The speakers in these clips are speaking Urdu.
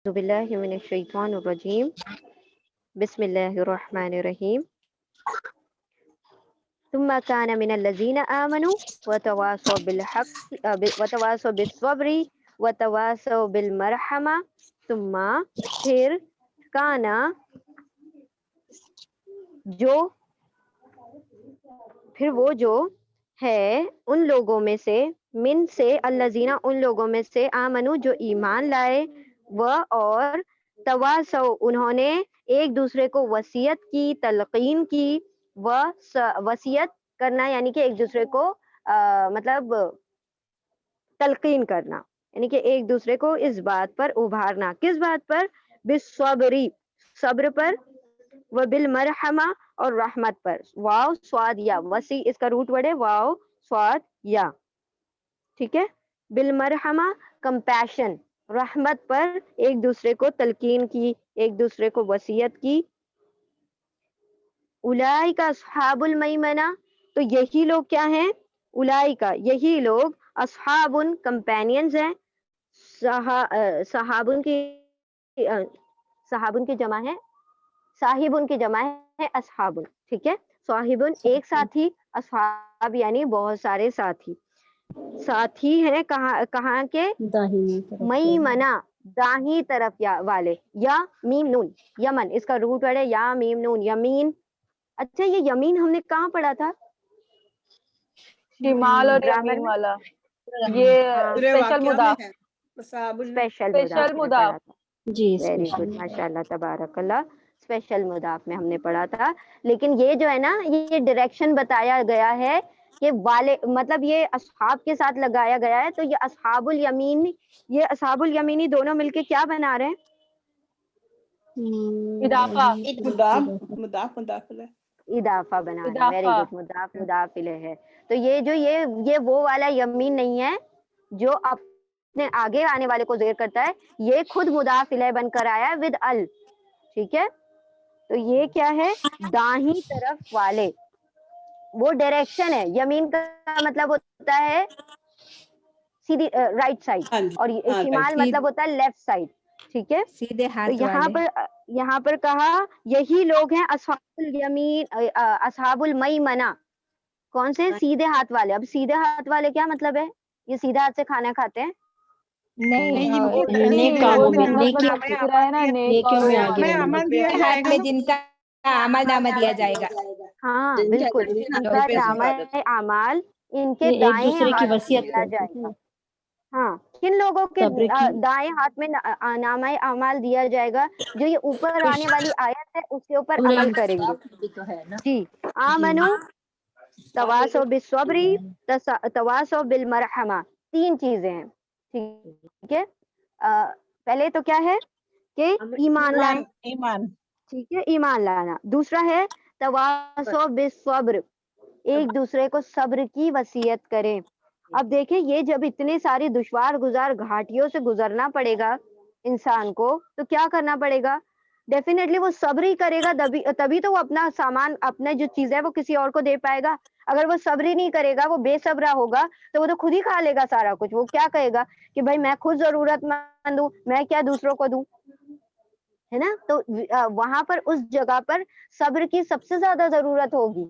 أعوذ بالله من الشيطان الرجيم بسم الله الرحمن الرحيم ثم كان من الذين آمنوا وتواصوا بالحق وتواصوا بالصبر وتواصوا بالمرحمة ثم پھر کانا جو پھر وہ جو ہے ان لوگوں میں سے من سے الذین ان لوگوں میں سے آمنو جو ایمان لائے وہ اور تواصو انہوں نے ایک دوسرے کو وصیت کی تلقین کی وصیت کرنا یعنی کہ ایک دوسرے کو مطلب تلقین کرنا یعنی کہ ایک دوسرے کو اس بات پر ابھارنا. کس بات پر؟ بالصبری صبر پر، و بالمرحمہ اور رحمت پر. واو سواد یا وسی اس کا روٹ ورڈ ہے واو سواد یا. ٹھیک ہے. بالمرحمہ کمپیشن، رحمت پر ایک دوسرے کو تلقین کی، ایک دوسرے کو وصیت کی. اولئک اصحاب المیمنہ تو یہی لوگ کیا ہیں؟ اولئک یہی لوگ اصحاب کمپینینز ہیں. صحابن کی جمع ہے صاحبن کی جمع ہے اصحابن. ٹھیک ہے. صاحبن ایک ساتھی، اصحاب یعنی بہت سارے ساتھی. ساتھی ہیں کہاں کے؟ میمنہ داہی طرف والے. یا میم نون یمن اس کا روٹ ورڈ ہے یا میم نون یمین. اچھا یہ یمین ہم نے کہاں پڑھا تھا؟ شمال اور گرامر یمین میں. والا یہ اسپیشل مضاف. اسپیشل مضاف میں مضاف. پڑھا تھا. جی ویری گڈ ماشاء اللہ تبارک اللہ. اسپیشل مضاف میں ہم نے پڑھا تھا. لیکن یہ جو ہے نا یہ ڈائریکشن بتایا گیا ہے کہ والے مطلب یہ اصحاب کے ساتھ لگایا گیا ہے. تو یہ اصحاب الیمین یہ اصحاب الیمینی دونوں مل کے کیا بنا رہے ہیں؟ اضافہ. اضافہ بنا رہے ہیں. ویری اضافہ. گڈ. مضاف مضاف الیہ ہے. تو یہ جو یہ وہ والا یمین نہیں ہے جو اپنے آگے آنے والے کو ذکر کرتا ہے، یہ خود مضاف الیہ بن کر آیا ہے ود ال. ٹھیک ہے. تو یہ کیا ہے؟ داہی طرف والے. وہ ڈائریکشن ہے. یمین کا مطلب ہوتا ہے سیدھی رائٹ سائڈ اور شمال مطلب ہوتا ہے لیفٹ سائڈ. ٹھیک ہے. سیدھے تو ہاتھ والے. یہاں پر کہا یہی لوگ ہیں اصحاب الیمین اصحاب المیمنہ. کون سے؟ سیدھے ہاتھ والے. اب سیدھے ہاتھ والے کیا مطلب ہے؟ یہ سیدھے ہاتھ سے کھانا کھاتے ہیں؟ نیک کاموں میں، نیکیوں میں آگے رہنا. ہاتھ میں جن کا عمل نامہ دیا جائے گا. ہاں بالکل. ان کا نامہ اعمال ان کے یہ ایک دائیں دوسرے کی ہاتھ میں وصیت دیا کرتے جائے ہیں. گا. ہاں کن لوگوں کے صبر کی دائیں ہاتھ میں نامہ اعمال دیا جائے گا؟ جو یہ اوپر آنے والی آیت ہے اس کے اوپر عمل کریں گے. جی. آمنو تواصوا بالصبری تواصوا بالمرحمہ. تین چیزیں ہیں. ٹھیک ہے. پہلے تو کیا ہے کہ ایمان لانا. ایمان. ٹھیک ہے. ایمان لانا. دوسرا ہے تواصوا بالصبر، ایک دوسرے کو صبر کی وصیت کریں. اب دیکھیں یہ جب اتنے ساری دشوار گزار گھاٹیوں سے گزرنا پڑے گا انسان کو تو کیا کرنا پڑے گا؟ ڈیفینیٹلی وہ صبر ہی کرے گا تبھی تو وہ اپنا سامان اپنا جو چیز ہے وہ کسی اور کو دے پائے گا. اگر وہ صبر ہی نہیں کرے گا، وہ بے صبرا ہوگا تو وہ تو خود ہی کھا لے گا سارا کچھ. وہ کیا کہے گا کہ بھائی میں خود ضرورت مند ہوں، میں کیا دوسروں کو دوں، ہے نا. تو وہاں پر اس جگہ پر صبر کی سب سے زیادہ ضرورت ہوگی.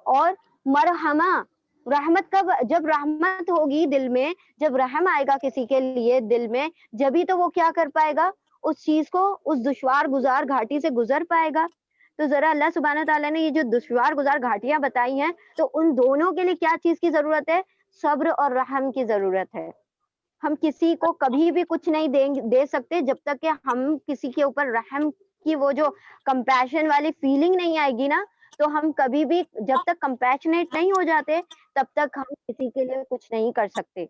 اور مرحمہ رحمت کا جب رحمت ہوگی دل میں، جب رحم آئے گا کسی کے لیے دل میں، جبھی تو وہ کیا کر پائے گا اس چیز کو، اس دشوار گزار گھاٹی سے گزر پائے گا. تو ذرا اللہ سبحانہ تعالیٰ نے یہ جو دشوار گزار گھاٹیاں بتائی ہیں تو ان دونوں کے لیے کیا چیز کی ضرورت ہے؟ صبر اور رحم کی ضرورت ہے. ہم کسی کو کبھی بھی کچھ نہیں دے سکتے جب تک کہ ہم کسی کے اوپر رحم کی وہ جو کمپیشن والی فیلنگ نہیں آئے گی نا، تو ہم کبھی بھی جب تک کمپیشنیٹ نہیں ہو جاتے تب تک ہم کسی کے لیے کچھ نہیں کر سکتے.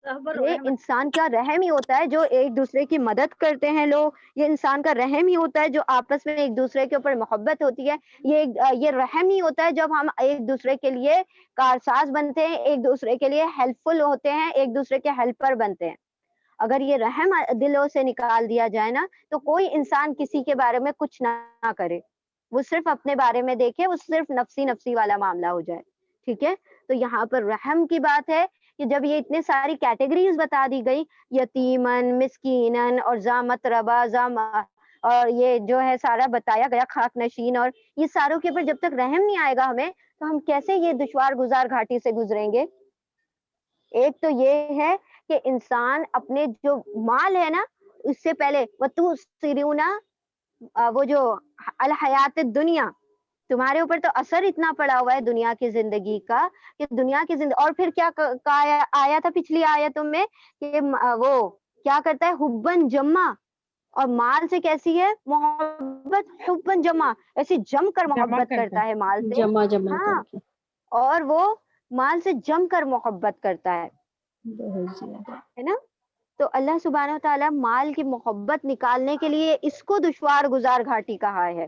یہ انسان کا رحم ہی ہوتا ہے جو ایک دوسرے کی مدد کرتے ہیں لوگ. یہ انسان کا رحم ہی ہوتا ہے جو آپس میں ایک دوسرے کے اوپر محبت ہوتی ہے. یہ رحم ہی ہوتا ہے جب ہم ایک دوسرے کے لیے کارساز بنتے ہیں، ایک دوسرے کے لیے ہیلپ فل ہوتے ہیں، ایک دوسرے کے ہیلپر بنتے ہیں. اگر یہ رحم دلوں سے نکال دیا جائے نا تو کوئی انسان کسی کے بارے میں کچھ نہ کرے، وہ صرف اپنے بارے میں دیکھے، وہ صرف نفسی والا معاملہ ہو جائے. ٹھیک ہے. تو یہاں پر رحم کی بات ہے کہ جب یہ اتنے ساری کیٹیگریز بتا دی گئی، یتیمن، مسکینن اور ذا متربہ، اور یہ جو ہے سارا بتایا گیا، خاک نشین، اور یہ ساروں کے اوپر جب تک رحم نہیں آئے گا ہمیں، تو ہم کیسے یہ دشوار گزار گھاٹی سے گزریں گے؟ ایک تو یہ ہے کہ انسان اپنے جو مال ہے نا، اس سے پہلے وہ جو الحیات دنیا، تمہارے اوپر تو اثر اتنا پڑا ہوا ہے دنیا کی زندگی کا، کہ دنیا کی زندگی، اور پھر کیا آیا تھا پچھلی آیتوں میں کہ وہ کیا کرتا ہے، حبن جمع، اور مال سے کیسی ہے محبت، حبن جمع، ایسی جم کر محبت کرتا ہے مال سے، جمع ہاں، کر کے اور وہ مال سے جم کر محبت کرتا ہے بہت زیادہ. ہے نا. تو اللہ سبحانہ وتعالیٰ مال کی محبت نکالنے کے لیے اس کو دشوار گزار گھاٹی کہا ہے،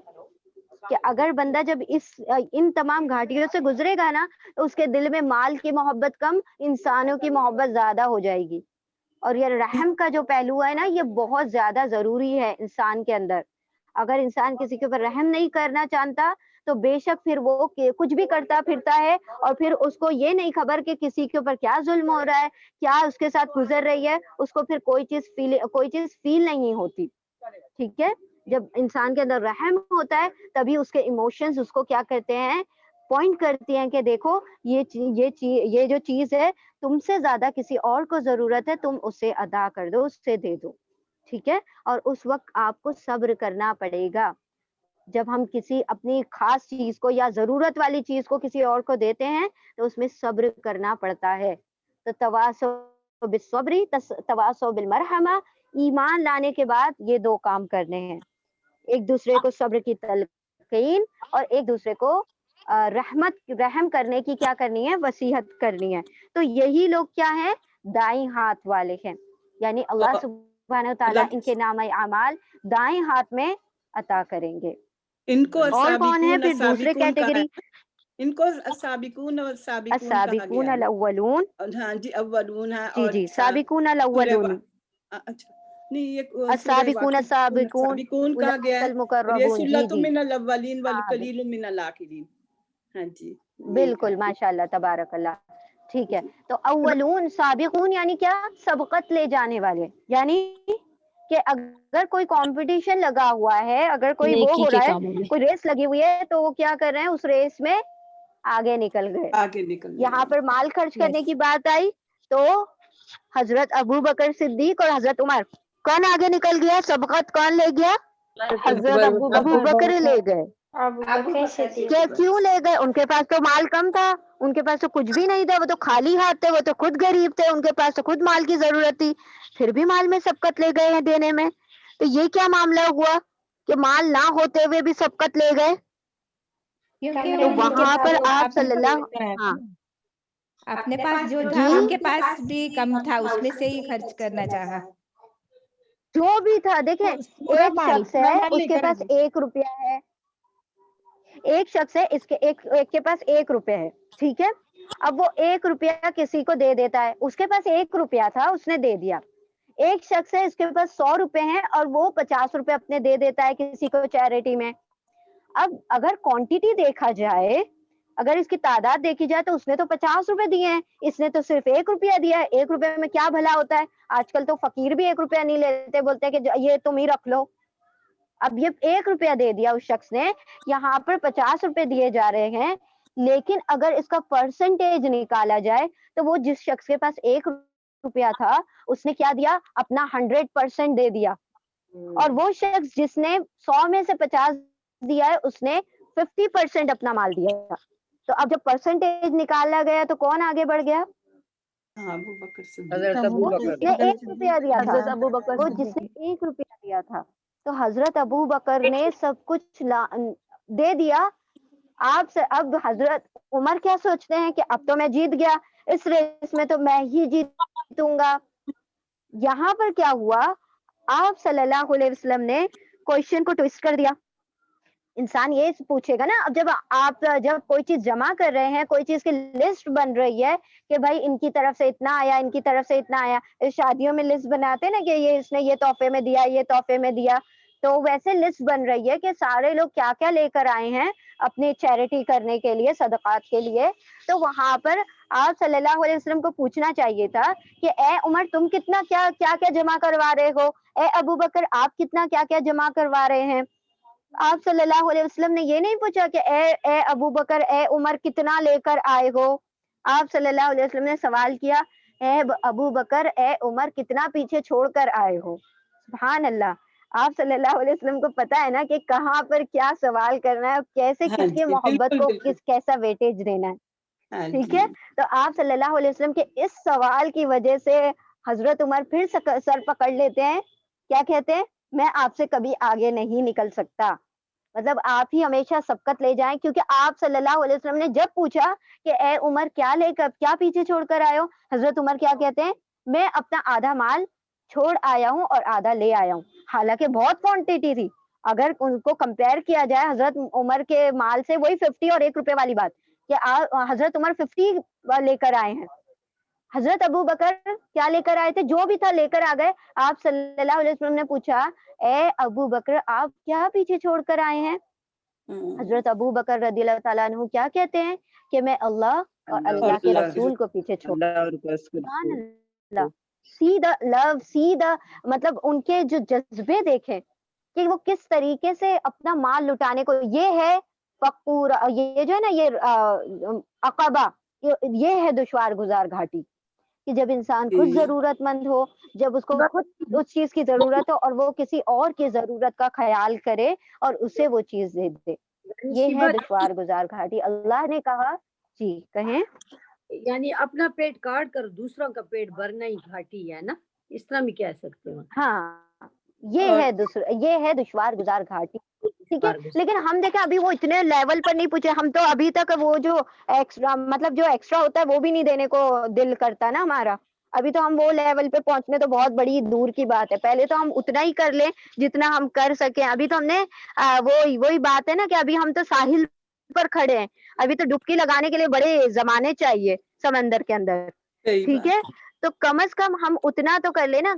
کہ اگر بندہ جب ان تمام گھاٹیوں سے گزرے گا نا، تو اس کے دل میں مال کی محبت کم، انسانوں کی محبت زیادہ ہو جائے گی. اور یہ رحم کا جو پہلو ہے نا، یہ بہت زیادہ ضروری ہے انسان کے اندر. اگر انسان کسی کے اوپر رحم نہیں کرنا چاہتا، تو بے شک پھر وہ کچھ بھی کرتا پھرتا ہے، اور پھر اس کو یہ نہیں خبر کہ کسی کے اوپر کیا ظلم ہو رہا ہے، کیا اس کے ساتھ گزر رہی ہے، اس کو پھر کوئی چیز فیل نہیں ہوتی. ٹھیک ہے، جب انسان کے اندر رحم ہوتا ہے، تبھی اس کے ایموشنز اس کو کیا کرتے ہیں، پوائنٹ کرتی ہیں کہ دیکھو یہ جو چیز ہے، تم سے زیادہ کسی اور کو ضرورت ہے، تم اسے ادا کر دو، اس سے دے دو. ٹھیک ہے، اور اس وقت آپ کو صبر کرنا پڑے گا. جب ہم کسی اپنی خاص چیز کو یا ضرورت والی چیز کو کسی اور کو دیتے ہیں، تو اس میں صبر کرنا پڑتا ہے. تو تواصوا بالصبر تواصوا بالمرحمہ، ایمان لانے کے بعد یہ دو کام کرنے ہیں، ایک دوسرے کو صبر کی تلقین، اور ایک دوسرے کو رحم کرنے کی کیا کرنی ہے، وصیحت کرنی ہے. تو یہی لوگ کیا ہیں، دائیں ہاتھ والے ہیں، یعنی اللہ سبحانہ وتعالیٰ ان کے نام اعمال دائیں ہاتھ میں عطا کریں گے. ان کو اور کون ہے پھر دوسرے السابقون کہا کیٹیگری؟ ہے، ان کو السابقون اور السابقون کہا السابقون گیا ہے. الاولون، ہاں جی، اولون ہے. جی اور جی، سابقون الاولون، اچھا نہیں، یہ سورہ السابقون السابقون سابقون کہا گیا اولئک ہے، اور یہ المقربون. جی سلۃ جی، من الاولین ہاں والقلیل من الاخرین. ہاں جی، یہی بالکل، کہا. ماشاء اللہ، تبارک اللہ. ٹھیک ہے، تو اولون، سابقون یعنی کیا، سبقت لے جانے والے، یعنی کہ اگر کوئی کمپٹیشن لگا ہوا ہے، اگر کوئی وہ نیکی ہو کے رہا ہے، کاموں میں. کوئی ریس لگی ہوئی ہے، تو وہ کیا کر رہے ہیں، اس ریس میں آگے نکل گئے. آگے نکل گئے. یہاں پر مال خرچ کرنے کی بات آئی، تو حضرت ابو بکر صدیق اور حضرت عمر، کون آگے نکل گیا، سبقت کون لے گیا، حضرت ابو بکر لے گئے. کیوں لے گئے؟ ان کے پاس تو مال کم تھا، ان کے پاس تو کچھ بھی نہیں تھا، وہ تو خالی ہاتھ تھے، وہ تو خود غریب تھے، ان کے پاس تو خود مال کی ضرورت تھی، پھر بھی مال میں سبقت لے گئے ہیں دینے میں. تو یہ کیا معاملہ ہوا کہ مال نہ ہوتے ہوئے بھی سبقت لے گئے؟ تو وہاں پر آپ صلی اللہ، ہاں اپنے پاس جو تھا، جی، ان کے پاس بھی کم تھا، اس میں سے ہی خرچ کرنا چاہا. جو بھی تھا، دیکھیں ایک شخص ہے اس کے پاس 1 روپیہ ہے، ایک شخص ہے ایک کے پاس 1 روپیہ ہے. ٹھیک ہے، اب وہ 1 روپیہ کسی کو دے دیتا ہے، اس کے پاس 1 روپیہ تھا، اس نے دے دیا. ایک شخص ہے اس کے پاس 100 روپے ہیں، اور وہ 50 روپے اپنے دے دیتا ہے کسی کو چیریٹی میں. اب اگر کوانٹیٹی دیکھا جائے، اگر اس کی تعداد دیکھی جائے، تو اس نے تو 50 روپے دیے ہیں، اس نے تو صرف 1 روپیہ دیا ہے. 1 روپے میں کیا بھلا ہوتا ہے؟ آج کل تو فقیر بھی 1 روپیہ نہیں لیتے، بولتے ہیں کہ یہ تم ہی رکھ لو. اب یہ 1 روپیہ دے دیا اس شخص نے، یہاں پر 50 روپے دیے جا رہے ہیں. لیکن اگر اس کا پرسنٹیج نکالا جائے، تو وہ جس شخص کے پاس 1 روپیہ تھا، اس نے کیا دیا، اپنا 100% دے دیا. اور وہ شخص جس نے 100 میں سے 50 دیا ہے، اس نے 50% اپنا مال دیا. تو اب جب پرسنٹیج نکالا گیا، تو کون آگے بڑھ گیا؟ ابو بکر صدیق. وہ جس نے 1 روپیہ دیا تھا، حضرت ابو بکر وہ جس نے 1 روپیہ دیا تھا. تو حضرت ابو بکر نے سب کچھ دے دیا. آپ سے اب حضرت عمر کیا سوچتے ہیں کہ اب تو میں جیت گیا، اس ریس میں تو میں ہی جیتوں گا. یہاں پر کیا ہوا، آپ صلی اللہ علیہ وسلم نے کوشچن کو ٹویسٹ کر دیا. انسان یہ پوچھے گا نا، اب جب کوئی چیز جمع کر رہے ہیں، کوئی چیز کی لسٹ بن رہی ہے کہ بھائی ان کی طرف سے اتنا آیا، ان کی طرف سے اتنا آیا. شادیوں میں لسٹ بناتے نا کہ یہ اس نے یہ تحفے میں دیا، یہ تحفے میں دیا. تو ویسے لسٹ بن رہی ہے کہ سارے لوگ کیا کیا لے کر آئے ہیں اپنی چیریٹی کرنے کے لیے، صدقات کے لیے. تو وہاں پر آپ صلی اللہ علیہ وسلم کو پوچھنا چاہیے تھا کہ اے عمر تم کتنا کیا کیا جمع کروا رہے ہو، اے ابو بکر آپ کتنا کیا کیا جمع کروا رہے ہیں. آپ صلی اللہ علیہ وسلم نے یہ نہیں پوچھا کہ اے ابو بکر اے عمر کتنا لے کر آئے ہو. آپ صلی اللہ علیہ وسلم نے سوال کیا اے ابو بکر اے عمر کتنا پیچھے چھوڑ کر آئے ہو. سبحان اللہ. آپ صلی اللہ علیہ وسلم کو پتا ہے نا کہ کہاں پر کیا سوال کرنا ہے اور کیسے ہاں کس کی جی، محبت بالکل کو بالکل. کیسا ویٹیج دینا ہے. ہاں ٹھیک جی. ہے. تو آپ صلی اللہ علیہ وسلم کے اس سوال کی وجہ سے حضرت عمر پھر سر پکڑ لیتے ہیں. کیا کہتے ہیں؟ میں آپ سے کبھی آگے نہیں نکل سکتا. مطلب آپ ہی ہمیشہ سبقت لے جائیں، کیونکہ آپ صلی اللہ علیہ وسلم نے جب پوچھا کہ اے عمر کیا لے کر کیا پیچھے چھوڑ کر آئے ہو، حضرت عمر کیا کہتے ہیں؟ میں اپنا آدھا مال چھوڑ آیا ہوں اور آدھا لے آیا ہوں. حالانکہ بہت کوانٹٹی تھی. اگر ان کو کمپیئر کیا جائے حضرت عمر کے مال سے، وہی 50 اور 1 روپے والی بات کہ حضرت عمر 50 لے کر آئے ہیں. حضرت ابو بکر کیا لے کر آئے تھے؟ جو بھی تھا لے کر آ گئے. آپ صلی اللہ علیہ وسلم نے پوچھا اے ابو بکر آپ کیا پیچھے چھوڑ کر آئے ہیں؟ حضرت ابو بکر رضی اللہ تعالیٰ عنہ کیا کہتے ہیں کہ میں اللہ اور اللہ کے رسول کو پیچھے چھوڑ. سبحان اللہ. سی دا لو، سی دا مطلب ان کے جو جذبے دیکھیں کہ وہ کس طریقے سے اپنا مال لٹانے کو. یہ ہے فقور، یہ جو ہے نا یہ عقبہ، یہ ہے دشوار گزار گھاٹی کہ جب انسان خود ضرورت مند ہو، جب اس کو خود اس چیز کی ضرورت ہو اور وہ کسی اور کی ضرورت کا خیال کرے اور اسے وہ چیز دے دے. یہ ہے دشوار گزار گھاٹی. اللہ نے کہا جی کہیں یعنی اپنا پیٹ کاٹ کر دوسروں کا پیٹ بھرنا ہی گھاٹی ہے نا، اس طرح بھی کہہ سکتے ہیں. ہاں یہ ہے دشوار گزار گھاٹی. ٹھیک ہے. لیکن ہم دیکھیں ابھی وہ اتنے لیول پر نہیں پوچھے. ہم تو ابھی تک وہ جو ایکسٹرا مطلب جو ایکسٹرا ہوتا ہے وہ بھی نہیں دینے کو دل کرتا نا ہمارا. ابھی تو ہم وہ لیول پہ پہنچنے تو بہت بڑی دور کی بات ہے. پہلے تو ہم اتنا ہی کر لیں جتنا ہم کر سکیں. ابھی تو ہم نے وہی بات ہے نا کہ ابھی ہم تو ساحل پر کھڑے ہیں. ابھی تو ڈبکی لگانے کے لیے بڑے زمانے چاہیے سمندر کے اندر. ٹھیک ہے. تو کم از کم ہم اتنا تو کر لیں نا،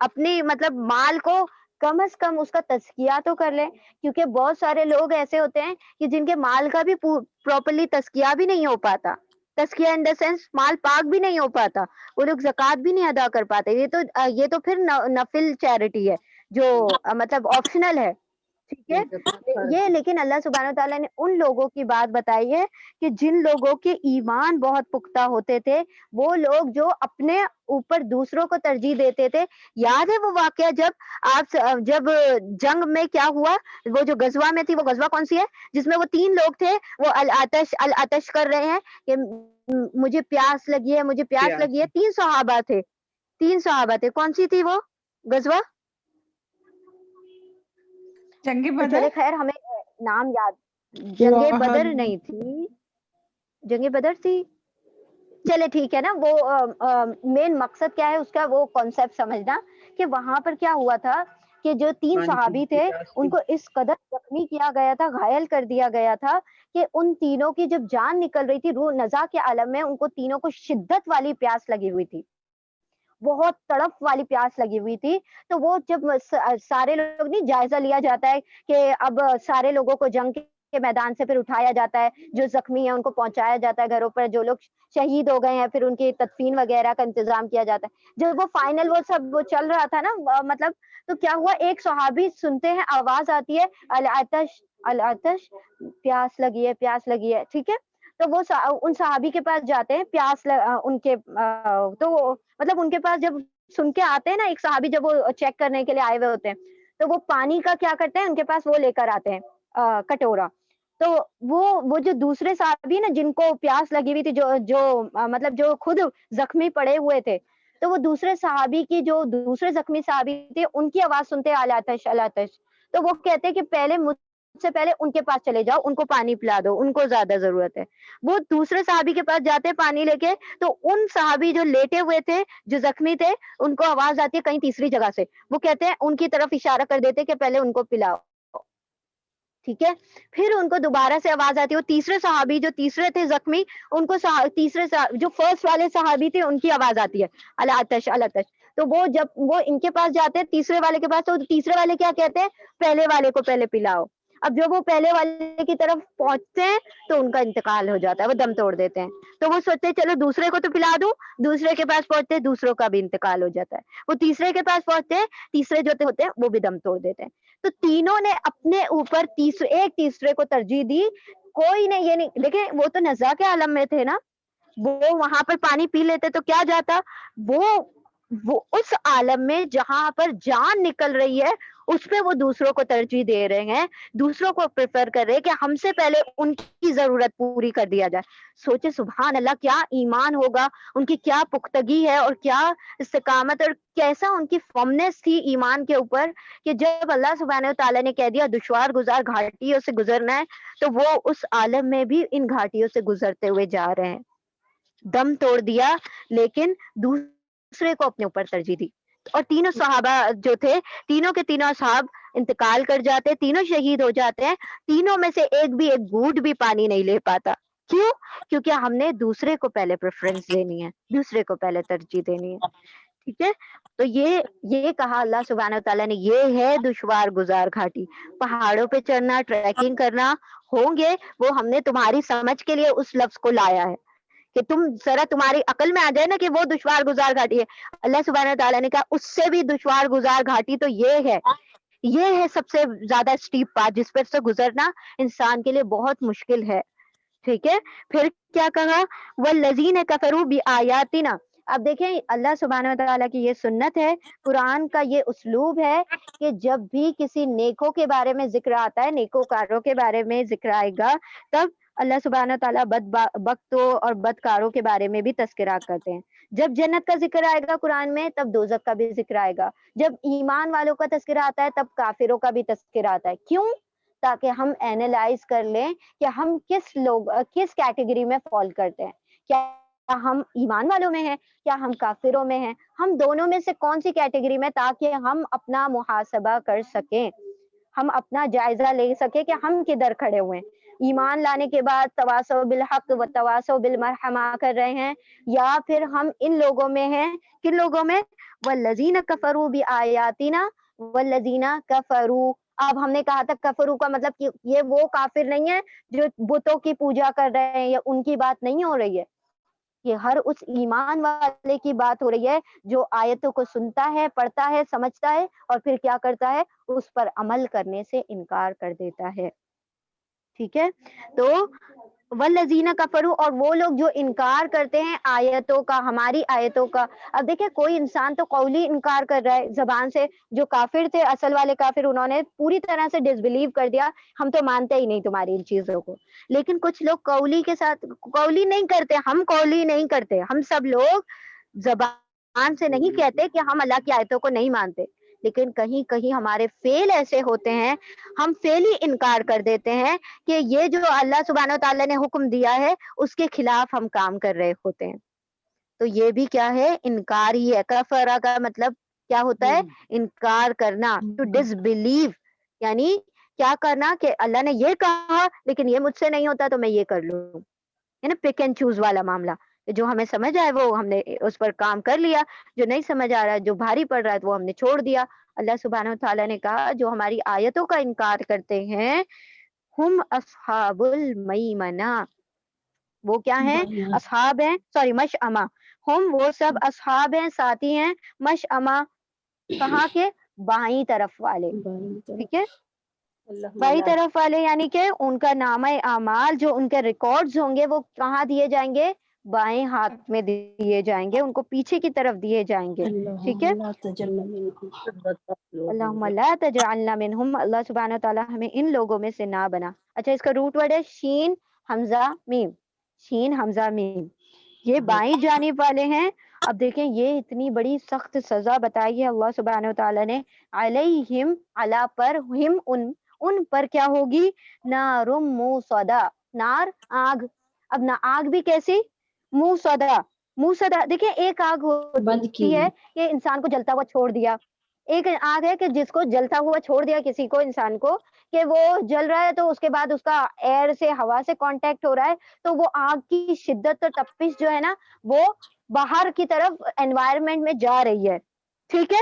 اپنی مطلب مال کو کم از کم اس کا تزکیہ تو کر لیں. کیونکہ بہت سارے لوگ ایسے ہوتے ہیں کہ جن کے مال کا بھی پراپرلی تزکیہ بھی نہیں ہو پاتا. تزکیہ ان دا سینس مال پاک بھی نہیں ہو پاتا. وہ لوگ زکوٰۃ بھی نہیں ادا کر پاتے. یہ تو پھر نفل چیریٹی ہے جو مطلب آپشنل ہے. ٹھیک ہے. یہ لیکن اللہ سبحانہ تعالیٰ نے ان لوگوں کی بات بتائی ہے کہ جن لوگوں کے ایمان بہت پختہ ہوتے تھے، وہ لوگ جو اپنے اوپر دوسروں کو ترجیح دیتے تھے. یاد ہے وہ واقعہ جب جنگ میں کیا ہوا؟ وہ جو غزوہ میں تھی، وہ غزوہ کون سی ہے جس میں وہ 3 لوگ تھے، وہ العطش کر رہے ہیں کہ مجھے پیاس لگی ہے، مجھے پیاس لگی ہے. 3 صحابہ تھے. کون سی تھی وہ غزوہ؟ جنگ بدر. چلے خیر ہمیں نام یاد. جنگ بدر نہیں تھی، جنگ بدر تھی. چلے ٹھیک ہے نا. وہ مین مقصد کیا ہے اس کا، وہ کانسیپٹ سمجھنا کہ وہاں پر کیا ہوا تھا کہ جو 3 صحابی تھے ان کو اس قدر زخمی کیا گیا تھا، گھائل کر دیا گیا تھا کہ ان تینوں کی جب جان نکل رہی تھی روح نزا کے عالم میں، ان کو تینوں کو شدت والی پیاس لگی ہوئی تھی، بہت تڑپ والی پیاس لگی ہوئی تھی. تو وہ جب سارے لوگ نہیں جائزہ لیا جاتا ہے کہ اب سارے لوگوں کو جنگ کے میدان سے پھر اٹھایا جاتا ہے، جو زخمی ہیں ان کو پہنچایا جاتا ہے گھروں پر، جو لوگ شہید ہو گئے ہیں پھر ان کی تدفین وغیرہ کا انتظام کیا جاتا ہے. جب وہ فائنل وہ سب وہ چل رہا تھا نا مطلب، تو کیا ہوا، ایک صحابی سنتے ہیں آواز آتی ہے العطش العطش، پیاس لگی ہے پیاس لگی ہے. ٹھیک ہے. تو وہ ان صحابی کے پاس جاتے ہیں، پیاس ان کے تو مطلب ان کے پاس جب سن کے آتے ہیں نا، ایک صحابی جب وہ چیک کرنے کے لیے آئے ہوئے ہوتے ہیں تو وہ پانی کا کیا کرتے ہیں، ان کے پاس وہ لے کر آتے ہیں کٹورا. تو وہ جو دوسرے صحابی نا جن کو پیاس لگی ہوئی تھی، جو مطلب جو خود زخمی پڑے ہوئے تھے، تو وہ دوسرے صحابی کی جو دوسرے زخمی صحابی تھے ان کی آواز سنتے العطش العطش. تو وہ کہتے کہ پہلے مجھ سے پہلے ان کے پاس چلے جاؤ، ان کو پانی پلا دو، ان کو زیادہ ضرورت ہے. وہ دوسرے صحابی کے پاس جاتے پانی لے کے، تو ان صحابی جو لیٹے ہوئے تھے جو زخمی تھے ان کو آواز آتی ہے کہیں تیسری جگہ سے. وہ کہتے ہیں ان کی طرف اشارہ کر دیتے کہ پہلے ان کو پلاؤ. ٹھیک ہے. پھر ان کو دوبارہ سے آواز آتی ہے، وہ تیسرے صحابی جو تیسرے تھے زخمی، ان کو تیسرے جو فرسٹ والے صحابی تھے ان کی آواز آتی ہے العطش العطش. تو وہ جب وہ ان کے پاس جاتے ہیں تیسرے والے کے پاس، تو تیسرے والے کیا کہتے ہیں، پہلے والے کو پہلے پلاؤ. اب جب وہ پہلے والے کی طرف پہنچتے ہیں تو ان کا انتقال ہو جاتا ہے, وہ دم توڑ دیتے ہیں. تو وہ سوچتے ہیں چلو دوسرے کو تو پلا دوں, دوسرے کے پاس پہنچتے ہیں دوسروں کا بھی انتقال ہو جاتا ہے. وہ تیسرے کے پاس پہنچتے ہیں, تیسرے جو ہوتے ہیں وہ بھی دم توڑ دیتے ہیں. تو تینوں نے اپنے اوپر ایک تیسرے کو ترجیح دی. کوئی نے یہ نہیں دیکھیں, وہ تو نزا کے عالم میں تھے نا, وہ وہاں پر پانی پی لیتے تو کیا جاتا, وہ اس عالم میں جہاں پر جان نکل رہی ہے اس پہ وہ دوسروں کو ترجیح دے رہے ہیں, دوسروں کو پریفر کر رہے ہیں کہ ہم سے پہلے ان کی ضرورت پوری کر دیا جائے. سوچے سبحان اللہ, کیا ایمان ہوگا, ان کی کیا پختگی ہے اور کیا استقامت, اور کیسا ان کی فرمنس تھی ایمان کے اوپر, کہ جب اللہ سبحانہ تعالیٰ نے کہہ دیا دشوار گزار گھاٹیوں سے گزرنا ہے تو وہ اس عالم میں بھی ان گھاٹیوں سے گزرتے ہوئے جا رہے ہیں. دم توڑ دیا لیکن دوسرے کو اپنے اوپر ترجیح دی. اور تینوں صحابہ جو تھے, تینوں کے تینوں اصحاب انتقال کر جاتے, تینوں شہید ہو جاتے ہیں. تینوں میں سے ایک بھی ایک گھونٹ بھی پانی نہیں لے پاتا. کیوں؟ کیونکہ ہم نے دوسرے کو پہلے پریفرنس دینی ہے, دوسرے کو پہلے ترجیح دینی ہے. ٹھیک ہے, تو یہ کہا اللہ سبحانہ تعالیٰ نے, یہ ہے دشوار گزار گھاٹی. پہاڑوں پہ چڑھنا, ٹریکنگ کرنا ہوں گے, وہ ہم نے تمہاری سمجھ کے لیے اس لفظ کو لایا ہے کہ تم ذرا تمہاری عقل میں آ جائے نا کہ وہ دشوار گزار گھاٹی ہے. اللہ سبحانہ تعالیٰ نے کہا اس سے بھی دشوار گزار گھاٹی تو یہ ہے سب سے زیادہ اسٹیپ پاتھ, جس پر سے گزرنا انسان کے لیے بہت مشکل ہے. ٹھیک ہے, پھر کیا کہا, والذین کفروا بآیاتنا. اب دیکھیں اللہ سبحانہ تعالیٰ کی یہ سنت ہے, قرآن کا یہ اسلوب ہے کہ جب بھی کسی نیکوں کے بارے میں ذکر آتا ہے, نیکوکاروں کے بارے میں ذکر آئے گا, تب اللہ سبحانہ تعالیٰ بدبختوں اور بدکاروں کے بارے میں بھی تذکرہ کرتے ہیں. جب جنت کا ذکر آئے گا قرآن میں تب دوزخ کا بھی ذکر آئے گا. جب ایمان والوں کا تذکرہ آتا ہے تب کافروں کا بھی تذکرہ آتا ہے. کیوں؟ تاکہ ہم اینالائز کر لیں کہ ہم کس کیٹیگری میں فال کرتے ہیں. کیا ہم ایمان والوں میں ہیں, کیا ہم کافروں میں ہیں, ہم دونوں میں سے کون سی کیٹیگری میں, تاکہ ہم اپنا محاسبہ کر سکیں, ہم اپنا جائزہ لے سکیں کہ ہم کدھر کھڑے ہوئے ہیں. ایمان لانے کے بعد تواصو بالحق و تواصو بالمرحمہ کر رہے ہیں, یا پھر ہم ان لوگوں میں ہیں, کن لوگوں میں, والذین کفروا بآیاتنا والذین کفروا. اب ہم نے کہا تھا کفرو کا مطلب کہ یہ وہ کافر نہیں ہے جو بتوں کی پوجا کر رہے ہیں, یا ان کی بات نہیں ہو رہی ہے. یہ ہر اس ایمان والے کی بات ہو رہی ہے جو آیتوں کو سنتا ہے, پڑھتا ہے, سمجھتا ہے, اور پھر کیا کرتا ہے, اس پر عمل کرنے سے انکار کر دیتا ہے. ٹھیک ہے, تو والذین کفروا, اور وہ لوگ جو انکار کرتے ہیں آیتوں کا, ہماری آیتوں کا. اب دیکھیں کوئی انسان تو قولی انکار کر رہا ہے زبان سے, جو کافر تھے اصل والے کافر, انہوں نے پوری طرح سے ڈس بلیو کر دیا, ہم تو مانتے ہی نہیں تمہاری ان چیزوں کو. لیکن کچھ لوگ قولی کے ساتھ قولی نہیں کرتے, ہم قولی نہیں کرتے, ہم سب لوگ زبان سے نہیں کہتے کہ ہم اللہ کی آیتوں کو نہیں مانتے, لیکن کہیں کہیں ہمارے فعل ایسے ہوتے ہیں, ہم فعلی انکار کر دیتے ہیں کہ یہ جو اللہ سبحانہ تعالیٰ نے حکم دیا ہے اس کے خلاف ہم کام کر رہے ہوتے ہیں. تو یہ بھی کیا ہے, انکار ہی ہے. کفرا کا مطلب کیا ہوتا ہے, انکار کرنا, ٹو ڈس بلیو, یعنی کیا کرنا کہ اللہ نے یہ کہا لیکن یہ مجھ سے نہیں ہوتا تو میں یہ کر لوں, ہے نا, پک اینڈ چوز والا معاملہ. جو ہمیں سمجھ آئے وہ ہم نے اس پر کام کر لیا, جو نہیں سمجھ آ رہا ہے, جو بھاری پڑ رہا ہے وہ ہم نے چھوڑ دیا. اللہ سبحانہ تعالیٰ نے کہا جو ہماری آیتوں کا انکار کرتے ہیں ہم اصحاب المیمنہ, وہ کیا ہیں, اصحاب ہیں, سوری مشأمہ, ہم وہ سب اصحاب ہیں, ساتھی ہیں, مشأمہ کہاں کے, بائیں طرف والے. ٹھیک ہے, بائیں طرف والے یعنی کہ ان کا نامہ اعمال جو ان کے ریکارڈز ہوں گے وہ کہاں دیے جائیں گے, بائیں ہاتھ میں دیے جائیں گے, ان کو پیچھے کی طرف دیے جائیں گے. ٹھیک ہے, اللہم لا تجعلنا منہم, اللہ سبحانہ تعالیٰ ہمیں ان لوگوں میں سے نہ بنا. اچھا, اس کا روٹ ورڈ ہے شین حمزہ میم, شین حمزہ میم, یہ بائیں جانب والے ہیں. اب دیکھیں یہ اتنی بڑی سخت سزا بتائی ہے اللہ سبحانہ تعالیٰ نے, علیہم, علا پر, ہم ان پر کیا ہوگی, نار موصدہ, نار آگ. اب نہ آگ بھی کیسی, موصدہ, موصدہ دیکھیں ایک آگ ہوتی ہے کہ انسان کو جلتا ہوا چھوڑ دیا, ایک آگ ہے کہ جس کو جلتا ہوا چھوڑ دیا کسی کو, انسان کو, کہ وہ جل رہا ہے تو اس کے بعد اس کا ایئر سے, ہوا سے کانٹیکٹ ہو رہا ہے تو وہ آگ کی شدت اور تپش جو ہے نا وہ باہر کی طرف انوائرمنٹ میں جا رہی ہے. ٹھیک ہے,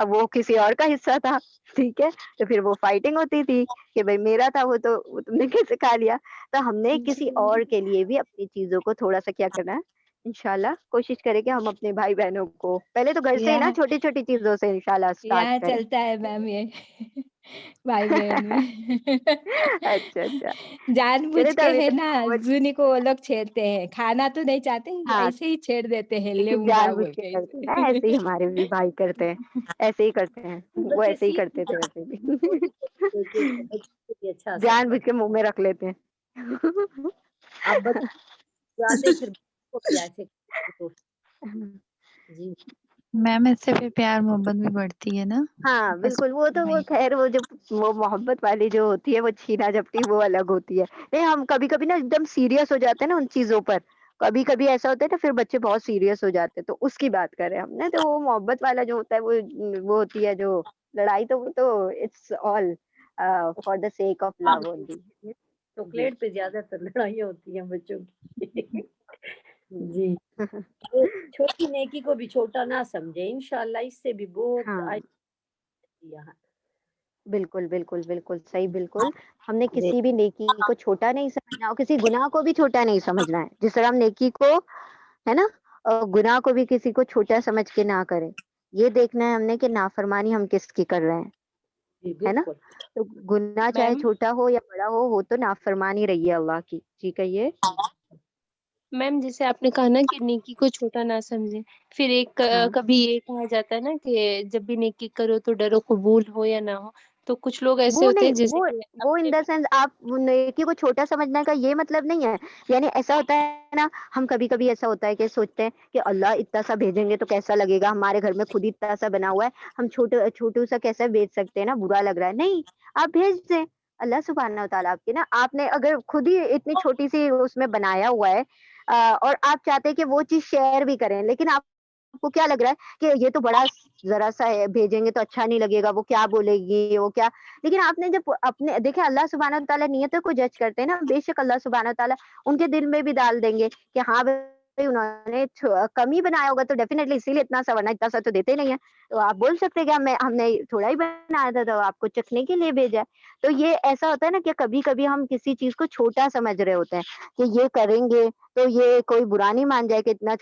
اب وہ کسی اور کا حصہ تھا، ٹھیک ہے، تو پھر وہ فائٹنگ ہوتی تھی کہ بھائی میرا تھا وہ، تو وہ تم نے کیسے کھا لیا؟ تو ہم نے کسی اور کے لیے بھی اپنی چیزوں کو تھوڑا سا کیا کرنا ہے، انشاءاللہ کوشش کریں کہ ہم اپنے بھائی بہنوں کو پہلے تو گھر سے ہی نا، یہاں چھوٹی چھوٹی چیزوں سے انشاءاللہ اسٹارٹ یہاں کریں. چلتا ہے میم یہ بھائی بہن میں اچھا اچھا، جان چلے بوجھ تو کے ابھی ہے تو نا، وہ- زونی کو وہ لوگ چھیڑتے ہیں، کھانا تو نہیں چاہتے، ہاں، ایسے ہی چھیڑ دیتے ہیں، لے لیکن گا جان بوجھ بول کے کے کرتے ہیں نا، ایسے ہی ہمارے بھی بھائی کرتے ہیں، ایسے ہی کرتے ہیں، وہ بچے ایسے ہی سیکھ کرتے تھے ویسے بھی دیکھیے بچوں کو بھی اچھا اثر جان پڑتا بوجھ کے منہ میں رکھ لیتے ہیں. ہے. آپ بچوں کو یادیں پھر بچوں کو بھی ایسے تو جی میم اس سے پھر پیار محبت بھی بڑھتی ہے نا. ہاں بس بالکل، وہ تو وہ وہی. خیر وہ جو وہ محبت والی جو ہوتی ہے وہ چھینا جھپٹی وہ الگ ہوتی ہے. نہیں ہم کبھی کبھی نا ایک دم سیریس ہو جاتے ہیں نا ان چیزوں پر، کبھی کبھی ایسا ہوتا ہے نا، پھر بچے بہت سیریس ہو جاتے ہیں، تو اس کی بات کر رہے ہیں ہم نے. تو وہ محبت والا جو ہوتا ہے وہ ہوتی ہے جو لڑائی، تو وہ تو it's all for the sake of love only. جی چاکلیٹ پہ زیادہ تر لڑائیاں ہوتی ہیں بچوں کی. جی تو چھوٹی نیکی کو بھی چھوٹا نہ سمجھے، انشاءاللہ اس سے بھی بہت ہاں یہاں بالکل بالکل بالکل صحیح، بالکل ہم نے جی کسی بھی نیکی کو چھوٹا نہیں سمجھنا، اور کسی گناہ کو بھی چھوٹا نہیں سمجھنا ہے. جس طرح ہم نیکی کو ہے نا، گناہ کو بھی کسی کو چھوٹا سمجھ کے نہ کریں. یہ دیکھنا ہے ہم نے کہ نافرمانی ہم کس کی کر رہے ہیں، جی ہے نا. بالکل. تو گناہ چاہے میم چھوٹا ہو یا بڑا ہو تو نافرمانی رہی ہے اللہ کی. جی کہیے. میم جیسے آپ نے کہا نا کہ نیکی کو چھوٹا نہ سمجھے، پھر ایک ہاں کبھی یہ کہا جاتا ہے نا کہ جب بھی نیکی کرو تو ڈرو قبول ہو یا نہ ہو. تو کچھ لوگ ایسے وہ ہوتے ہیں نہیں، جیسے کہ وہ ان اپنے دا سینس آپ نیکی کو چھوٹا سمجھنے کا یہ مطلب نہیں ہے. یعنی ایسا ہوتا ہے نا، ہم کبھی کبھی ایسا ہوتا ہے کہ سوچتے ہیں کہ اللہ اتنا سا بھیجیں گے تو کیسا لگے گا، ہمارے گھر میں خود ہی اتنا سا بنا ہوا ہے، ہم چھوٹو سا کیسا بھیج سکتے ہیں نا، برا لگ رہا ہے. نہیں، آپ بھیج دیں. اللہ سبحانہ و تعالیٰ آپ کے نا، آپ نے اگر خود ہی اتنی چھوٹی سی اس میں بنایا ہوا ہے، اور آپ چاہتے ہیں کہ وہ چیز شیئر بھی کریں، لیکن آپ کو کیا لگ رہا ہے کہ یہ تو بڑا ذرا سا ہے، بھیجیں گے تو اچھا نہیں لگے گا، وہ کیا بولے گی، وہ کیا. لیکن آپ نے جب اپنے دیکھیں، اللہ سبحانہ تعالیٰ نیتوں کو جج کرتے ہیں نا، بے شک اللہ سبحانہ تعالیٰ ان کے دل میں بھی ڈال دیں گے کہ ہاں بھائی انہوں نے کم ہی بنایا ہوگا، تو ڈیفینیٹلی اسی لیے اتنا سا، ورنہ اتنا سا تو دیتے نہیں ہے. تو آپ بول سکتے ہیں کہ ہم نے تھوڑا ہی بنایا تھا تو آپ کو چکھنے کے لیے بھیجا ہے. تو یہ ایسا ہوتا ہے نا کہ کبھی کبھی ہم کسی چیز کو چھوٹا سمجھ رہے ہوتے ہیں کہ یہ کریں گے تو یہ کوئی برا نہیں مان جائے کہ اتنا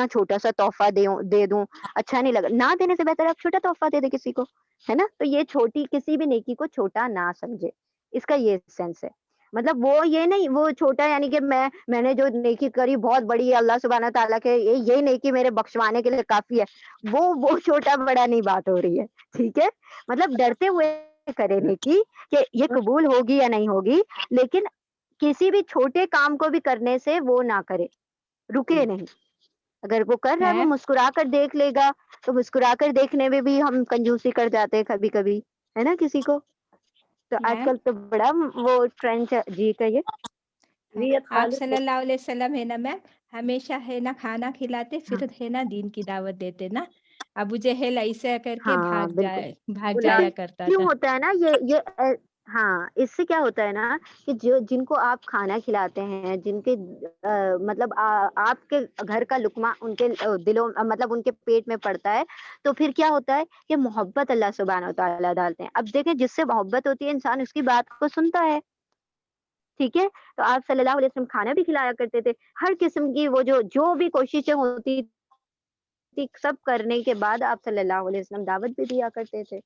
چھوٹا سا تحفہ دے دوں، اچھا نہیں لگا. نہ دینے سے بہتر آپ چھوٹا تحفہ دے دیں کسی کو، ہے نا. تو یہ چھوٹی کسی بھی نیکی کو چھوٹا نہ سمجھے، اس کا یہ سینس ہے. مطلب وہ یہ نہیں، وہ چھوٹا یعنی کہ میں نے جو نیکی کری بہت بڑی ہے، اللہ سبحانہ تعالیٰ کے یہ نیکی میرے بخشوانے کے لیے کافی ہے، وہ چھوٹا بڑا نہیں بات ہو رہی ہے. ٹھیک ہے، مطلب ڈرتے ہوئے کرے نیکی کہ یہ قبول ہوگی یا نہیں ہوگی، لیکن کسی بھی چھوٹے کام کو بھی کرنے سے وہ نہ کرے، رکے نہیں. اگر وہ کر رہا ہے، وہ میم مسکرا کر دیکھ لے گا، تو مسکرا کر دیکھنے میں بھی ہم کنجوسی کر جاتے ہیں کبھی کبھی، ہے نا کسی کو. تو آج میم کل تو بڑا وہ ٹرینڈ. جی کہیے. نیت آپ خالص صلی اللہ علیہ وسلم ہے نا میم، ہمیشہ ہے نا کھانا کھلاتے، ہاں پھر ہے نا دین کی دعوت دیتے نا. ابو جہل ایسا کر کے ہاں بالکل. بھاگ بلا جایا کرتا کیوں تھا. ہوتا ہے نا ہاں، اس سے کیا ہوتا ہے نا کہ جن کو آپ کھانا کھلاتے ہیں، جن کے مطلب آپ کے گھر کا لقمہ ان کے دلوں، مطلب ان کے پیٹ میں پڑتا ہے، تو پھر کیا ہوتا ہے کہ محبت اللہ سبحانہ و تعالیٰ ڈالتے ہیں. اب دیکھیں، جس سے محبت ہوتی ہے انسان اس کی بات کو سنتا ہے. ٹھیک ہے، تو آپ صلی اللہ علیہ وسلم کھانا بھی کھلایا کرتے تھے، ہر قسم کی وہ جو بھی کوششیں ہوتی تھی سب کرنے کے بعد آپ صلی اللہ علیہ وسلم دعوت بھی دیا کرتے تھے.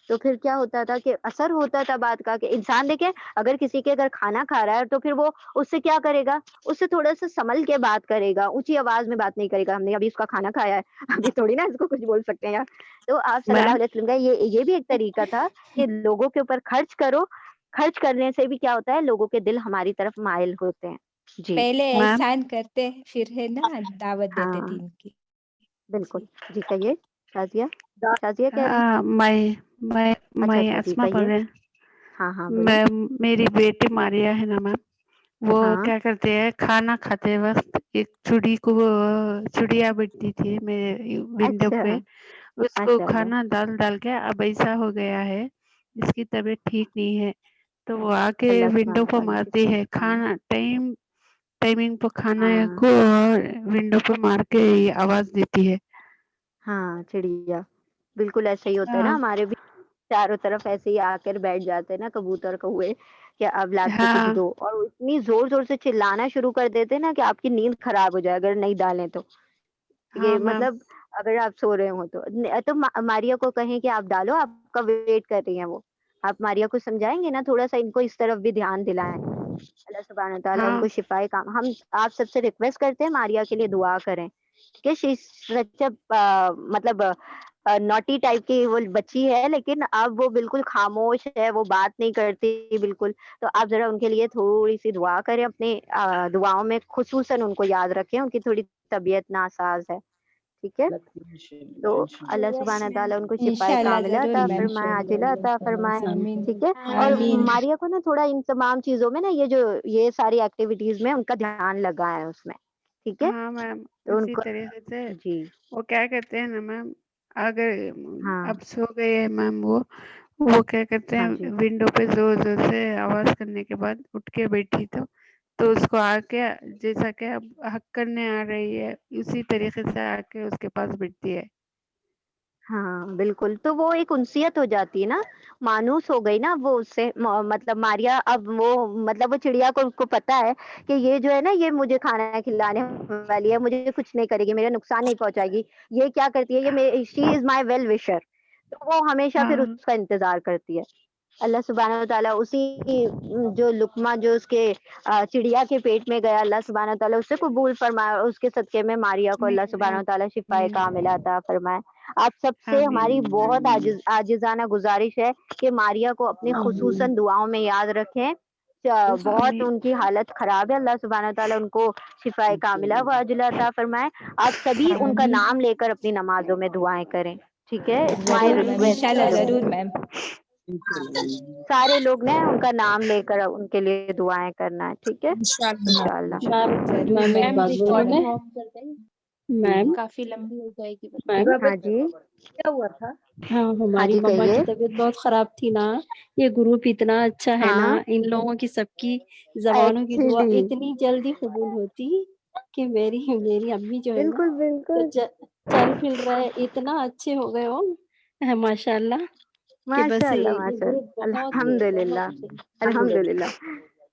تو پھر کیا ہوتا تھا کہ اثر ہوتا تھا بات کا، کہ انسان دیکھے اگر کسی کے اگر کھانا کھا رہا ہے تو پھر وہ اس سے کیا کرے گا، اس سے تھوڑا سا سنبھل کے بات کرے گا، اونچی آواز میں بات نہیں کرے گا. ہم نے ابھی اس کا کھانا کھایا ہے، ابھی تھوڑی نا اس کو کچھ بول سکتے ہیں یار. تو آپ صلی اللہ میم علیہ وسلم کا یہ بھی ایک طریقہ تھا کہ لوگوں کے اوپر خرچ کرو. خرچ کرنے سے بھی کیا ہوتا ہے، لوگوں کے دل ہماری طرف مائل ہوتے ہیں. جی پہلے میم احسان کرتے، پھر ہے نا دعوت دیتے ہاں دین کی. بالکل. جی جی کہیے. شازیہ. شازیہ کہہ رہی ہاں اچھا میں اچھا جی اسما بول کہیے. رہے ہاں ہاں بولیے. ہیں. میری بیٹی ماریا ہے نا میم، وہ ہاں کیا کرتے ہیں، کھانا کھاتے وقت ایک چڑیا بٹتی تھی میرے ونڈو اچھا پہ، اس کو ماشاء اللہ. کھانا ڈال کے اب ایسا ہو گیا ہے اس کی طبیعت ٹھیک نہیں ہے، تو وہ آ کے اللہ ونڈو سبحانہ کو تعالیٰ مارتی شفا. ہے، ہاں کھانا ٹائمنگ پہ کھانا ہاں ونڈو پہ مار کے آواز دیتی ہے. ہاں چڑیا. بالکل ایسا ہی ہوتا ہے نا, ہاں ہمارے بھی چاروں طرف ایسے ہی آ کر بیٹھ جاتے ہیں نا کبوتر کوے کہ اب لا کے کچھ ہاں دو, اور اتنی زور زور سے چلانا شروع کر دیتے نا کہ آپ کی نیند خراب ہو جائے اگر نہیں ڈالیں تو. یہ ہاں میم. مطلب اگر آپ سو رہے ہوں تو ماریا کو کہیں کہ آپ ڈالو, آپ کا ویٹ کر رہی ہیں وہ. آپ ماریا کو سمجھائیں گے نا تھوڑا سا, ان کو اس طرف بھی دھیان دلائیں. اللہ سبحانہ تعالیٰ ان ہاں کو شفائے کام. ہم آپ سب سے ریکویسٹ کرتے ہیں ماریا کے لیے دعا کریں کہ مطلب نوٹی ٹائپ کی وہ بچی ہے, لیکن اب وہ بالکل خاموش ہے, وہ بات نہیں کرتی بالکل. تو آپ ذرا ان کے لیے تھوڑی سی دعا کریں, اپنی دعاؤں میں خصوصاً ان کو یاد رکھیں, ان کی تھوڑی طبیعت ناساز ہے. ٹھیک ہے, تو اللہ سبحانہ تعالیٰ ان کو شفائے انشاءاللہ کاملہ ضرور عطا میم. فرمائے, عاجلہ عطا فرمائے. آمین ٹھیک ہے, اور آمین. ماریا کو نا تھوڑا ان تمام چیزوں میں نا یہ ساری ایکٹیویٹیز میں ان کا دھیان لگا ہے اس میں. ٹھیک ہے, ہاں میم. تو ان اسی کو طریقے سے جی وہ کیا کہتے ہیں نا میم, اگر ہاں اب سو گئے ہیں میم, وہ کیا کہتے ہاں ہیں جی ونڈو پہ زور زور سے آواز کرنے کے بعد اٹھ کے بیٹھی تو اس کو آ کے جیسا کہ اب حق کرنے آ رہی ہے اسی طریقے سے آ کے اس کے پاس بیٹھتی ہے. ہاں بالکل, تو وہ ایک انسیت ہو جاتی ہے نا, مانوس ہو گئی نا وہ اس سے. مطلب ماریا اب وہ مطلب وہ چڑیا کو پتا ہے کہ یہ جو ہے نا یہ مجھے کھانا کھلانے والی ہے, مجھے کچھ نہیں کرے گی, میرا نقصان نہیں پہنچائے گی. یہ کیا کرتی ہے, یہ شی از مائی ویل وشر, تو وہ ہمیشہ پھر ہاں اس کا انتظار کرتی ہے. اللہ سبحانہ و تعالیٰ اسی جو لقمہ جو اس کے چڑیا کے پیٹ میں گیا, اللہ سبحانہ و تعالیٰ اسے قبول فرمایا, اس کے صدقے میں ماریا کو اللہ سبحانہ و تعالیٰ شفائے کاملہ عطا فرمائے. آپ سب سے آمین ہماری بہت عاجزانہ گزارش ہے کہ ماریا کو اپنی خصوصاً دعاؤں میں یاد رکھیں. بہت آمین ان کی حالت خراب ہے, اللہ سبحانہ و تعالیٰ ان کو شفائے کاملہ و عاجلہ عطا فرمائے. آپ سبھی ان کا آمین. نام لے کر اپنی نمازوں میں دعائیں کریں. ٹھیک ہے, اٹس مائی ضرور میم, ریکویسٹ انشاءاللہ ٹو یو. ضرور میم. سارے لوگ نے ان کا نام لے کر ان کے لیے دعائیں کرنا ہے. ٹھیک ہے, انشاءاللہ. ضرور میم میم. ریکارڈنگ آف کر دیں, میم کافی لمبی ہو جائے گی. ہاں جی, کیا ہوا تھا؟ ہاں ہماری جی مما کہیے. کی طبیعت بہت خراب تھی نا, یہ گروپ اتنا اچھا ہے نا, ہاں ان لوگوں کی سب کی زبانوں کی دعا ایکچولی اتنی جلدی قبول ہوتی کہ میری امی جو ہے نا بالکل تو بالکل, چل پھر رہے, اتنا اچھے ہو گئے ہو ماشاء اللہ کہ ماشاء بس اللہ یہ ماشاء گروپ اللہ, بہت الحمد للہ بہت الحمد للہ.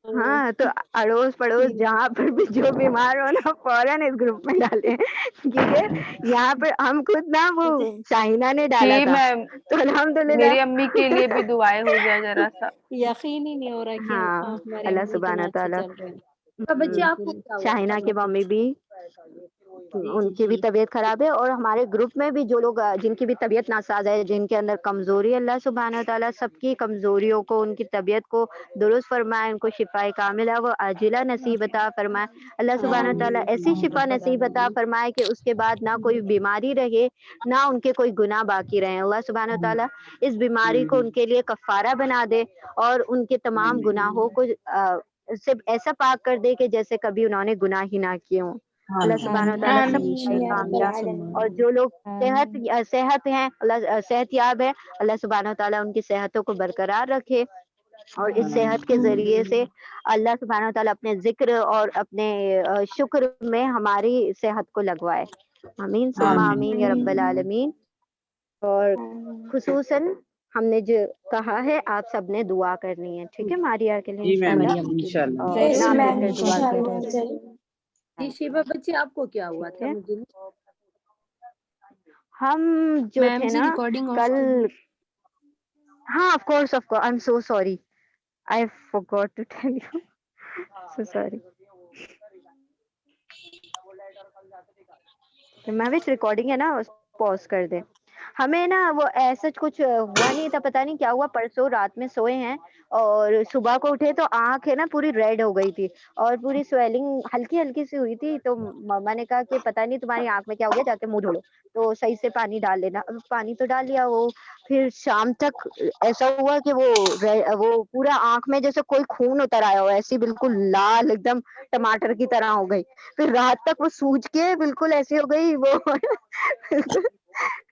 ہاں, تو اڑوس پڑوس جی جہاں پر بھی جو بیمار ہو نا فوراً اس گروپ میں ڈالیں, کیونکہ یہاں پر ہم خود نا وہ شاہینہ نے ڈالا جی تھا, میم, تو الحمد للہ. میری امی کے لیے بھی دعائیں ہو جائے ذرا سا. یقین ہی نہیں ہو رہا کہ ہاں, ہمارے اللہ امی سبحانہ اتنا اچھا تعالیٰ. چل رہے ہیں. بچے آپ کو کیا ہوا شاہینہ تھا کی ممی بھی, جی ان جی کی بھی جی طبیعت خراب ہے, اور ہمارے گروپ میں بھی جو لوگ جن کی بھی طبیعت ناساز ہے, جن کے اندر کمزوری, اللہ سبحانہ و تعالیٰ سب کی کمزوریوں کو, ان کی طبیعت کو درست فرمائے, ان کو شفائے کاملہ و عاجلہ نصیب عطا فرمائے. اللہ سبحانہ و تعالیٰ ایسی شفا نصیب عطا فرمائے کہ اس کے بعد نہ کوئی بیماری رہے, نہ ان کے کوئی گناہ باقی رہے. اللہ سبحانہ و تعالیٰ اس بیماری کو ان کے لیے کفارہ بنا دے, اور ان کے تمام گناہوں کو سے ایسا پاک کر دے کہ جیسے کبھی انہوں نے گناہ ہی نہ کیے ہوں. اللہ سبحانہ و آمین تعالیٰ سب آمین کا یا رب کاملہ, اور العالمین. جو لوگ آمین صحت ہیں, اللہ صحت یاب ہے, اللہ سبحانہ و تعالیٰ ان کی صحتوں کو برقرار رکھے, اور اس صحت کے ذریعے سے اللہ سبحانہ و تعالیٰ اپنے ذکر اور اپنے شکر میں ہماری صحت کو لگوائے. آمین ثم آمین یا رب العالمین. اور خصوصاً ہم نے جو کہا ہے آپ سب نے دعا کرنی ہے, ٹھیک ہے, ماریا کے لیے انشاءاللہ, مریم کی بھی. اور ضرور نام لے میم, کر دعا انشاءاللہ کریں. ضرور. جی شیبا بچے آپ کو کیا ہوا ٹھیک تھا ہے, مجھے ہم جو میم تھے جی نا ریکارڈنگ آف کل, کر دیں. ہاں of course I am so sorry, I forgot to tell you. So sorry. میں بھی ریکارڈنگ ہے نا, پوز کر دے. ہمیں نا وہ ایسا کچھ ہوا نہیں تھا, پتا نہیں کیا ہوا, پرسوں رات میں سوئے ہیں اور صبح کو اٹھے تو آنکھ ہے نا پوری ریڈ ہو گئی تھی, اور پوری سویلنگ ہلکی ہلکی سی ہوئی تھی. تو مما نے کہا کہ پتا نہیں تمہاری آنکھ میں کیا ہو گیا, جا کے منہ دھو لو, تو صحیح سے پانی ڈال لینا. پانی تو ڈال لیا, وہ پھر شام تک ایسا ہوا کہ وہ پورا آنکھ میں جیسے کوئی خون اتر آیا ہو, ایسی بالکل لال ایک دم ٹماٹر کی طرح ہو گئی. پھر رات تک وہ سوج کے بالکل ایسی ہو گئی وہ.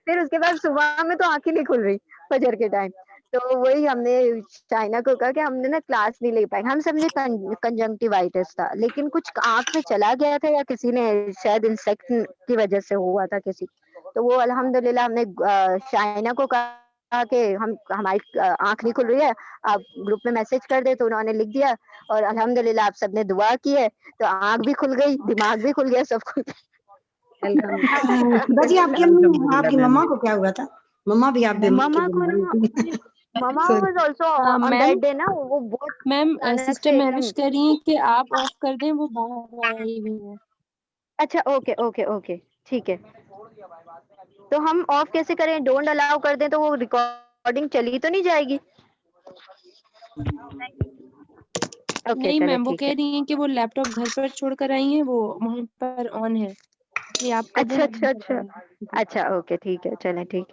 پھر اس کے بعد صبح میں تو آنکھ ہی نہیں کھل رہی فجر کے ٹائم. تو وہی ہم نے چائنا کو کہا کہ ہم نے نا کلاس نہیں لے پائے, ہم سمجھے کنجنکٹیوائٹس تھا, لیکن کچھ آنکھ میں چلا گیا تھا, یا کسی نے شاید انسیکٹ کی وجہ سے ہوا تھا کسی. تو وہ الحمدللہ ہم نے شائنہ کو کہا کہ ہماری آنکھ نہیں کھل رہی ہے، آپ گروپ میں میسج کر دے، تو انہوں نے لکھ دیا اور الحمدللہ آپ سب نے دعا کی ہے تو آنکھ بھی کھل گئی، دماغ بھی کھل گیا، سب کچھ. خدا جی آپ کی مما کو کیا ہوا تھا؟ مما بھی آپ بیمار مما کو نا mumma was also on that day نا، وہ بہت میم اچانک سسٹر سے ایک مینج دم. کر رہی ہیں کہ آپ آف کر دیں، وہ باہر آئی ہوئی ہیں. اچھا اوکے اوکے اوکے ٹھیک ہے. تو ہم آف کیسے کریں؟ ڈونٹ الاؤ کر دیں تو وہ ریکارڈنگ چلی تو نہیں جائے گی؟ اوکے نہیں چلے میم، وہ ٹھیک ہے. کہہ رہی ہیں کہ وہ لیپ ٹاپ گھر پر چھوڑ کر آئی ہیں، وہ وہاں پر آن ہے، یہ آپ کر دیں. اچھا اچھا اچھا اچھا اوکے ٹھیک ہے چلیں ٹھیک ہے.